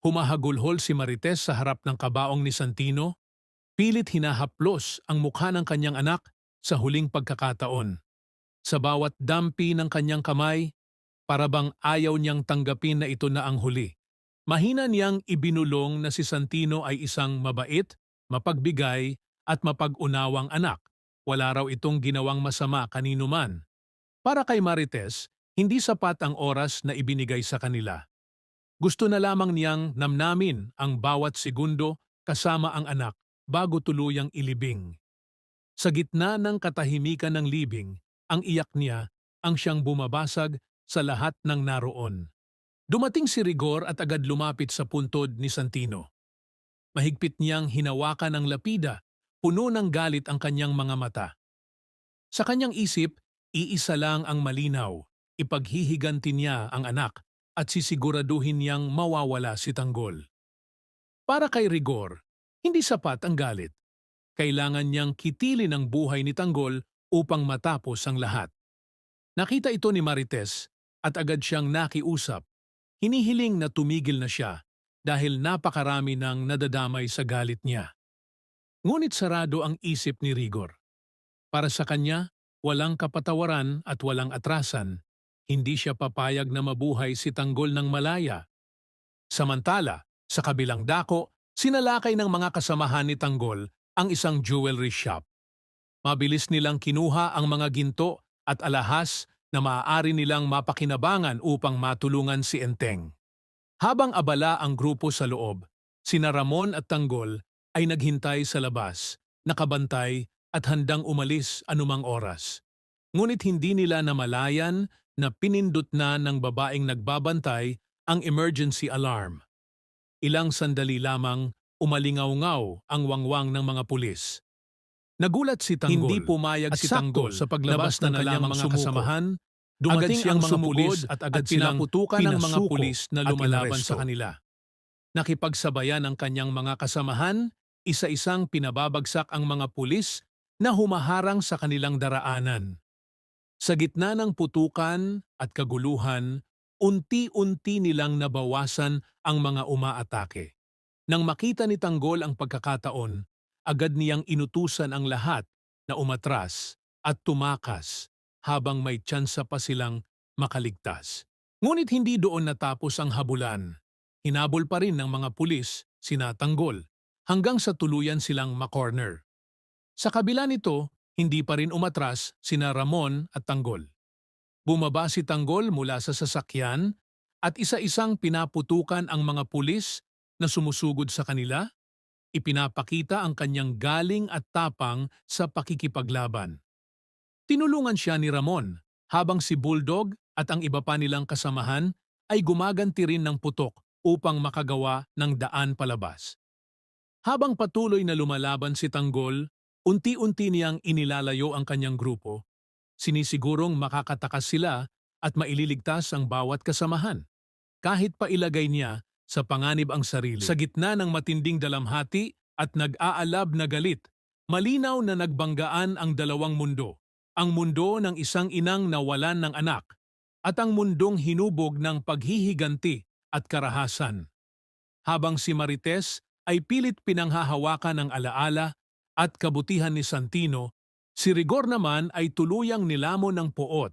Humahagulhol si Marites sa harap ng kabaong ni Santino, pilit hinahaplos ang mukha ng kanyang anak sa huling pagkakataon. Sa bawat dampi ng kanyang kamay, parabang ayaw niyang tanggapin na ito na ang huli. Mahina niyang ibinulong na si Santino ay isang mabait, mapagbigay at mapag-unawang anak. Wala raw itong ginawang masama kanino man. Para kay Marites, hindi sapat ang oras na ibinigay sa kanila. Gusto na lamang niyang namnamin ang bawat segundo kasama ang anak bago tuluyang ilibing. Sa gitna ng katahimikan ng libing, ang iyak niya ang siyang bumabasag sa lahat ng naroon. Dumating si Rigor at agad lumapit sa puntod ni Santino. Mahigpit niyang hinawakan ang lapida, puno ng galit ang kanyang mga mata. Sa kanyang isip, iisa lang ang malinaw, ipaghihiganti niya ang anak at sisiguraduhin niyang mawawala si Tanggol. Para kay Rigor, hindi sapat ang galit. Kailangan niyang kitilin ang buhay ni Tanggol upang matapos ang lahat. Nakita ito ni Marites at agad siyang nakiusap. Hinihiling na tumigil na siya dahil napakarami ng nadadamay sa galit niya. Ngunit sarado ang isip ni Rigor. Para sa kanya, walang kapatawaran at walang atrasan. Hindi siya papayag na mabuhay si Tanggol ng malaya. Samantala, sa kabilang dako, sinalakay ng mga kasamahan ni Tanggol ang isang jewelry shop. Mabilis nilang kinuha ang mga ginto at alahas na maaari nilang mapakinabangan upang matulungan si Enteng. Habang abala ang grupo sa loob, sina Ramon at Tanggol ay naghintay sa labas, nakabantay at handang umalis anumang oras. Ngunit hindi nila namalayan na pinindot na ng babaeng nagbabantay ang emergency alarm. Ilang sandali lamang umalingaw-ngaw ang wangwang ng mga pulis. Nagulat si Tanggol. Hindi pumayag si Tanggol sa paglabas ng kanyang mga kasamahan. Dumating ang mga pulis at agad pinaputukan ng mga pulis na lumalaban sa kanila. Nakipagsabayan ang kanyang mga kasamahan, isa-isang pinababagsak ang mga pulis na humaharang sa kanilang daraanan. Sa gitna ng putukan at kaguluhan, unti-unti nilang nabawasan ang mga umaatake. Nang makita ni Tanggol ang pagkakataon, agad niyang inutusan ang lahat na umatras at tumakas habang may tsansa pa silang makaligtas. Ngunit hindi doon natapos ang habulan. Hinabol pa rin ng mga pulis sina Tanggol hanggang sa tuluyan silang makorner. Sa kabila nito, hindi pa rin umatras sina Ramon at Tanggol. Bumaba si Tanggol mula sa sasakyan at isa-isang pinaputukan ang mga pulis na sumusugod sa kanila. Ipinapakita ang kanyang galing at tapang sa pakikipaglaban. Tinulungan siya ni Ramon habang si Bulldog at ang iba pa nilang kasamahan ay gumaganti rin ng putok upang makagawa ng daan palabas. Habang patuloy na lumalaban si Tanggol, unti-unti niyang inilalayo ang kanyang grupo. Sinisigurong makakatakas sila at maililigtas ang bawat kasamahan. Kahit pa ilagay niya sa panganib ang sarili. Sa gitna ng matinding dalamhati at nag-aalab na galit, malinaw na nagbanggaan ang dalawang mundo. Ang mundo ng isang inang nawalan ng anak at ang mundong hinubog ng paghihiganti at karahasan. Habang si Marites ay pilit pinanghahawakan ng alaala at kabutihan ni Santino, si Rigor naman ay tuluyang nilamon ng puot,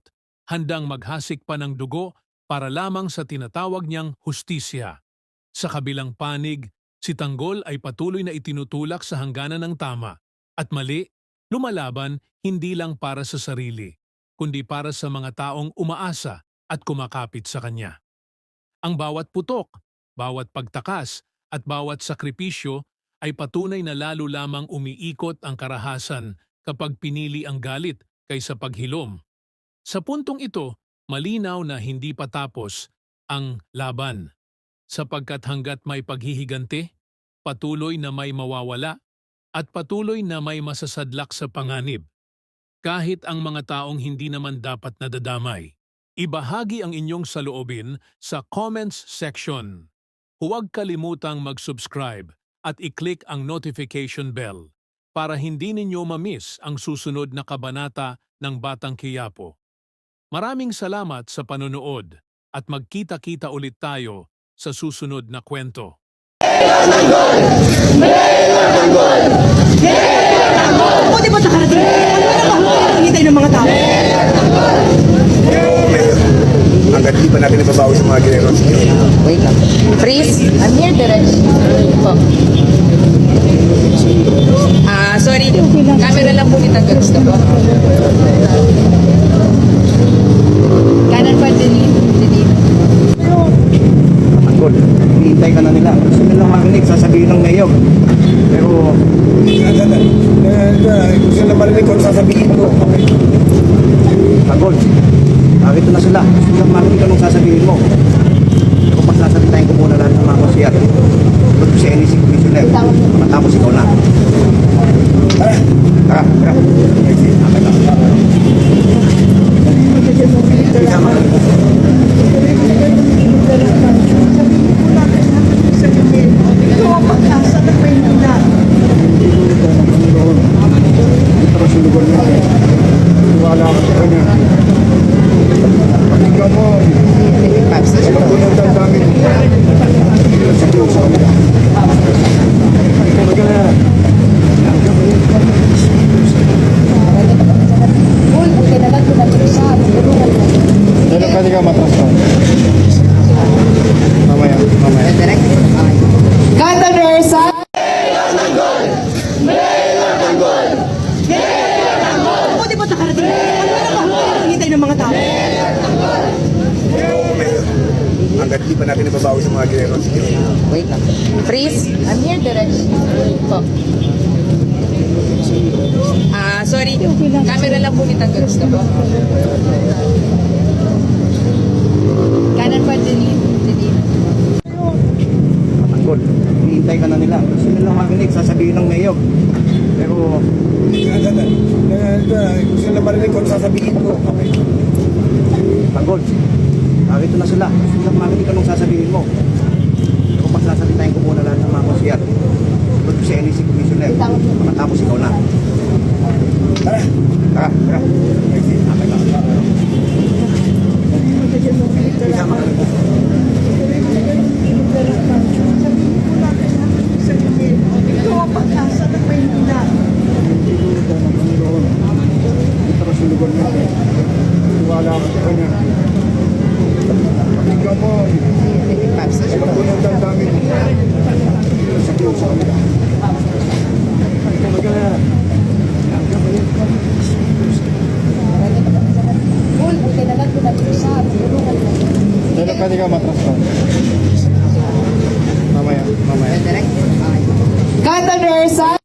handang maghasik pa ng dugo para lamang sa tinatawag niyang hustisya. Sa kabilang panig, si Tanggol ay patuloy na itinutulak sa hangganan ng tama at mali, lumalaban hindi lang para sa sarili, kundi para sa mga taong umaasa at kumakapit sa kanya. Ang bawat putok, bawat pagtakas at bawat sakripisyo ay patunay na lalo lamang umiikot ang karahasan kapag pinili ang galit kaysa paghilom. Sa puntong ito, malinaw na hindi pa tapos ang laban. Sapagkat hanggat may paghihiganti, patuloy na may mawawala at patuloy na may masasadlak sa panganib. Kahit ang mga taong hindi naman dapat nadadamay. Ibahagi ang inyong saloobin sa comments section. Huwag kalimutang mag-subscribe at i-click ang notification bell para hindi ninyo ma-miss ang susunod na kabanata ng Batang Quiapo. Maraming salamat sa panonood at magkita-kita ulit tayo sa susunod na kwento. Buti ba nakarating? Ano na ba hinihintay ng mga tao? Hanggat di pa natin nababawi sa mga generals. Wait lang. Freeze. I'm here, Direct. Po. Sorry. Camera lang po kita. Gusto po. Kanan pa, Janine. Angkol, hinihintay ka na nila. Gusto nilang marinig, sasabihin ng mayor. Pero, gusto nila marinig kung sasabihin ko. Angkol, narito na sila. Gusto nilang marinig anong sasabihin mo. Kung pagsasabitahin ko muna lahat ng mga konsiyar. Tulad ko si NEC Commissioner. Matapos ikaw na. Tara, tara, tara. Isama ka. Ito ang pag-asa ng Maynila. Pero sa lugar natin, wala ka sa kanya. Pakinggan mo, walang pununtan namin. Sa Diyos sa kanila. Pero pwede ka matras pa. Mamaya, mamaya. Direct. Kanta Versa. Buti ba nakarating? Ano na ba hinihintay ng mga tao? Hanggat di pa natin nababawi sa mga generals. Wait lang. Freeze. I'm here, Direct. Po. Sorry. Camera lang po kita. Gusto po. Kanan pa, Janine. Angkol, hinihintay ka na nila. Gusto nilang marinig, sasabihin ng mayor. Pero, gusto nila marinig kung sasabihin ko. Angkol, narito na sila. Gusto nilang marinig anong sasabihin mo. Kung pagsasabitahin ko muna lahat ng mga konsiyar. Tulad ko si NEC Commissioner. Matapos ikaw na. Tara, tara, tara. Isama ka. Ito ang pag-asa ng Maynila. Pero sa lugar natin, wala ka sa kanya. Pakinggan mo, walang pununtan namin. Sa Diyos sa kanila. Pero pwede ka matras pa. Mamaya, mamaya. Direct. Kanta Versa.